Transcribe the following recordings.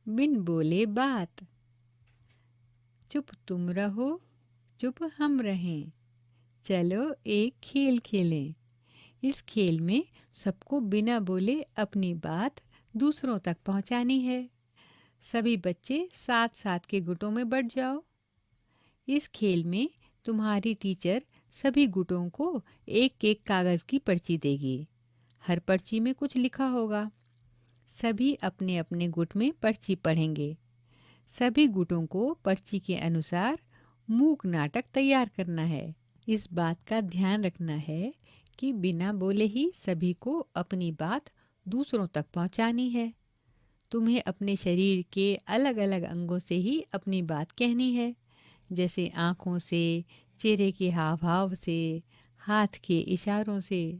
बिन बोले बात। चुप तुम रहो, चुप हम रहें, चलो एक खेल खेलें। इस खेल में सबको बिना बोले अपनी बात दूसरों तक पहुंचानी है। सभी बच्चे सात सात के गुटों में बंट जाओ। इस खेल में तुम्हारी टीचर सभी गुटों को एक एक कागज़ की पर्ची देगी। हर पर्ची में कुछ लिखा होगा। सभी अपने अपने गुट में पर्ची पढ़ेंगे। सभी गुटों को पर्ची के अनुसार मूक नाटक तैयार करना है। इस बात का ध्यान रखना है कि बिना बोले ही सभी को अपनी बात दूसरों तक पहुंचानी है। तुम्हें अपने शरीर के अलग अलग अंगों से ही अपनी बात कहनी है, जैसे आँखों से, चेहरे के हाव भाव से, हाथ के इशारों से।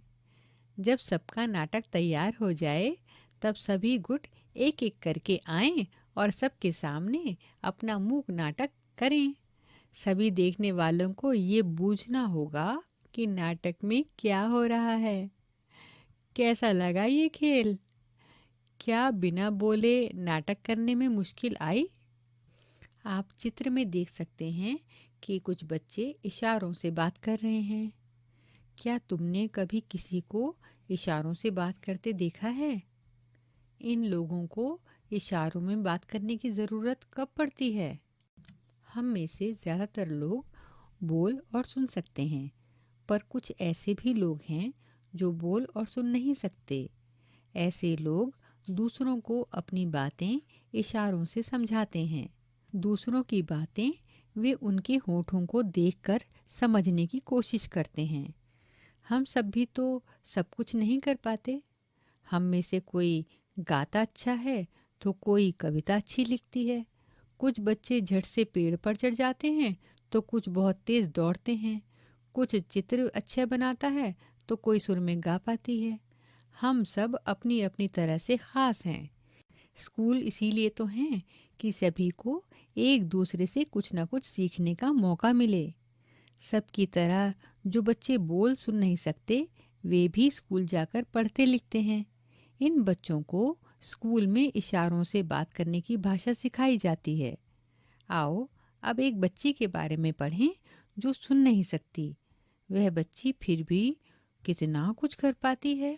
जब सबका नाटक तैयार हो जाए तब सभी गुट एक एक करके आएं और सबके सामने अपना मूक नाटक करें। सभी देखने वालों को ये बूझना होगा कि नाटक में क्या हो रहा है। कैसा लगा ये खेल? क्या बिना बोले नाटक करने में मुश्किल आई? आप चित्र में देख सकते हैं कि कुछ बच्चे इशारों से बात कर रहे हैं। क्या तुमने कभी किसी को इशारों से बात करते देखा है? इन लोगों को इशारों में बात करने की ज़रूरत कब पड़ती है? हम में से ज़्यादातर लोग बोल और सुन सकते हैं, पर कुछ ऐसे भी लोग हैं जो बोल और सुन नहीं सकते। ऐसे लोग दूसरों को अपनी बातें इशारों से समझाते हैं। दूसरों की बातें वे उनके होठों को देखकर समझने की कोशिश करते हैं। हम सब भी तो सब कुछ नहीं कर पाते। हम में से कोई गाता अच्छा है तो कोई कविता अच्छी लिखती है। कुछ बच्चे झट से पेड़ पर चढ़ जाते हैं तो कुछ बहुत तेज़ दौड़ते हैं। कुछ चित्र अच्छा बनाता है तो कोई सुर में गा पाती है। हम सब अपनी अपनी तरह से ख़ास हैं। स्कूल इसीलिए तो हैं कि सभी को एक दूसरे से कुछ ना कुछ सीखने का मौका मिले। सबकी तरह जो बच्चे बोल सुन नहीं सकते वे भी स्कूल जाकर पढ़ते लिखते हैं। इन बच्चों को स्कूल में इशारों से बात करने की भाषा सिखाई जाती है। आओ अब एक बच्ची के बारे में पढ़ें जो सुन नहीं सकती। वह बच्ची फिर भी कितना कुछ कर पाती है।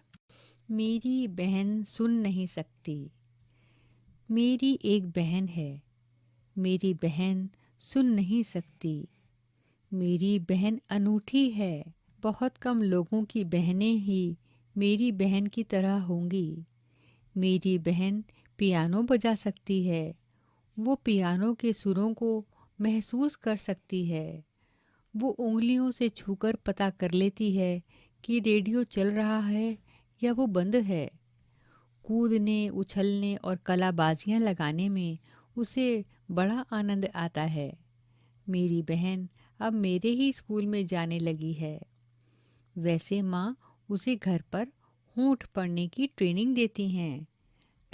मेरी बहन सुन नहीं सकती। मेरी एक बहन है। मेरी बहन सुन नहीं सकती। मेरी बहन अनूठी है। बहुत कम लोगों की बहनें ही मेरी बहन की तरह होंगी। मेरी बहन पियानो बजा सकती है। वो पियानो के सुरों को महसूस कर सकती है। वो उंगलियों से छूकर पता कर लेती है कि रेडियो चल रहा है या वो बंद है। कूदने, उछलने और कलाबाजियाँ लगाने में उसे बड़ा आनंद आता है। मेरी बहन अब मेरे ही स्कूल में जाने लगी है। वैसे माँ उसे घर पर होंठ पढ़ने की ट्रेनिंग देती हैं।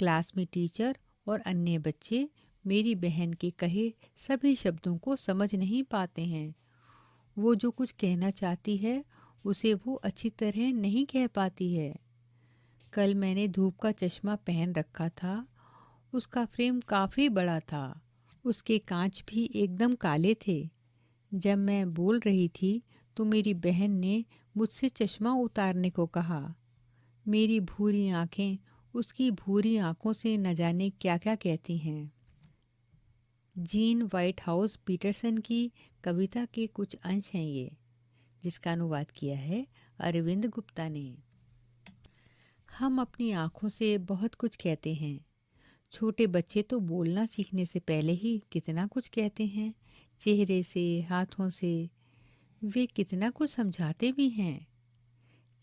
क्लास में टीचर और अन्य बच्चे मेरी बहन के कहे सभी शब्दों को समझ नहीं पाते हैं। वो जो कुछ कहना चाहती है उसे वो अच्छी तरह नहीं कह पाती है। कल मैंने धूप का चश्मा पहन रखा था। उसका फ्रेम काफ़ी बड़ा था। उसके कांच भी एकदम काले थे। जब मैं बोल रही थी तो मेरी बहन ने मुझसे चश्मा उतारने को कहा। मेरी भूरी आंखें उसकी भूरी आंखों से न जाने क्या क्या कहती हैं। जीन व्हाइटहाउस पीटरसन की कविता के कुछ अंश हैं ये, जिसका अनुवाद किया है अरविंद गुप्ता ने। हम अपनी आँखों से बहुत कुछ कहते हैं। छोटे बच्चे तो बोलना सीखने से पहले ही कितना कुछ कहते हैं। चेहरे से, हाथों से वे कितना कुछ समझाते भी हैं।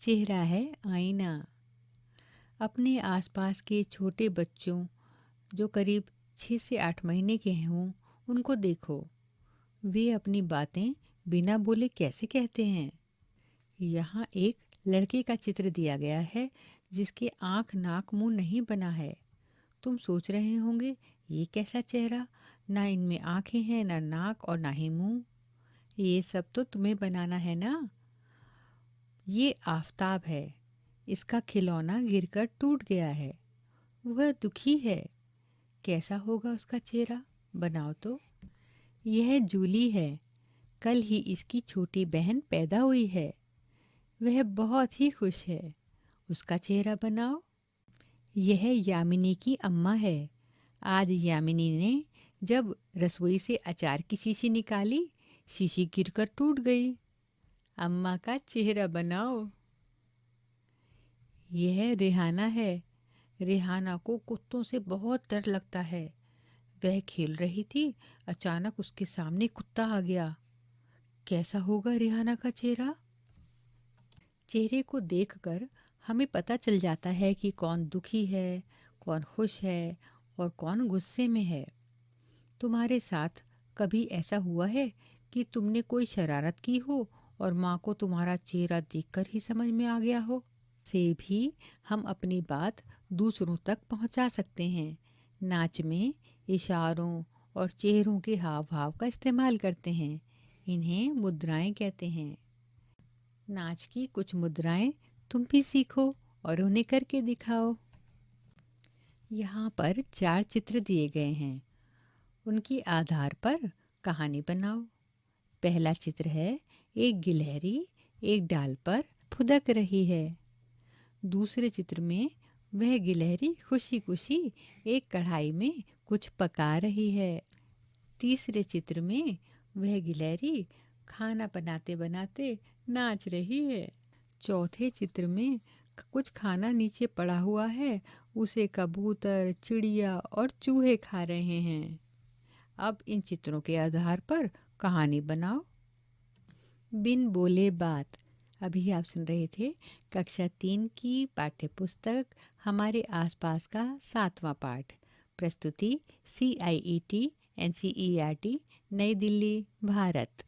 चेहरा है आईना। अपने आसपास के छोटे बच्चों जो करीब 6 से 8 महीने के हों उनको देखो। वे अपनी बातें बिना बोले कैसे कहते हैं। यहाँ एक लड़के का चित्र दिया गया है जिसके आँख, नाक, मुंह नहीं बना है। तुम सोच रहे होंगे ये कैसा चेहरा, ना इनमें आँखें हैं, ना नाक और ना ही मुंह। ये सब तो तुम्हें बनाना है ना। ये आफताब है। इसका खिलौना गिरकर टूट गया है। वह दुखी है। कैसा होगा उसका चेहरा? बनाओ तो। यह जूली है। कल ही इसकी छोटी बहन पैदा हुई है। वह बहुत ही खुश है। उसका चेहरा बनाओ। यह यामिनी की अम्मा है। आज यामिनी ने जब रसोई से अचार की शीशी निकाली, शीशी गिरकर टूट गई। अम्मा का चेहरा बनाओ। यह रिहाना है। रिहाना को कुत्तों से बहुत डर लगता है। वह खेल रही थी, अचानक उसके सामने कुत्ता आ गया। कैसा होगा रिहाना का चेहरा? चेहरे को देखकर हमें पता चल जाता है कि कौन दुखी है, कौन खुश है और कौन गुस्से में है। तुम्हारे साथ कभी ऐसा हुआ है कि तुमने कोई शरारत की हो और माँ को तुम्हारा चेहरा देखकर ही समझ में आ गया हो? से भी हम अपनी बात दूसरों तक पहुँचा सकते हैं। नाच में इशारों और चेहरों के हाव भाव का इस्तेमाल करते हैं। इन्हें मुद्राएं कहते हैं। नाच की कुछ मुद्राएं तुम भी सीखो और उन्हें करके दिखाओ। यहाँ पर 4 चित्र दिए गए हैं। उनके आधार पर कहानी बनाओ। पहला चित्र है, एक गिलहरी एक डाल पर फुदक रही है। दूसरे चित्र में वह गिलहरी खुशी खुशी एक कढ़ाई में कुछ पका रही है। तीसरे चित्र में वह गिलहरी खाना बनाते बनाते नाच रही है। चौथे चित्र में कुछ खाना नीचे पड़ा हुआ है, उसे कबूतर, चिड़िया और चूहे खा रहे हैं। अब इन चित्रों के आधार पर कहानी बनाओ। बिन बोले बात। अभी आप सुन रहे थे कक्षा 3 की पाठ्य पुस्तक हमारे आसपास का 7वां पाठ। प्रस्तुति CIET NCERT नई दिल्ली, भारत।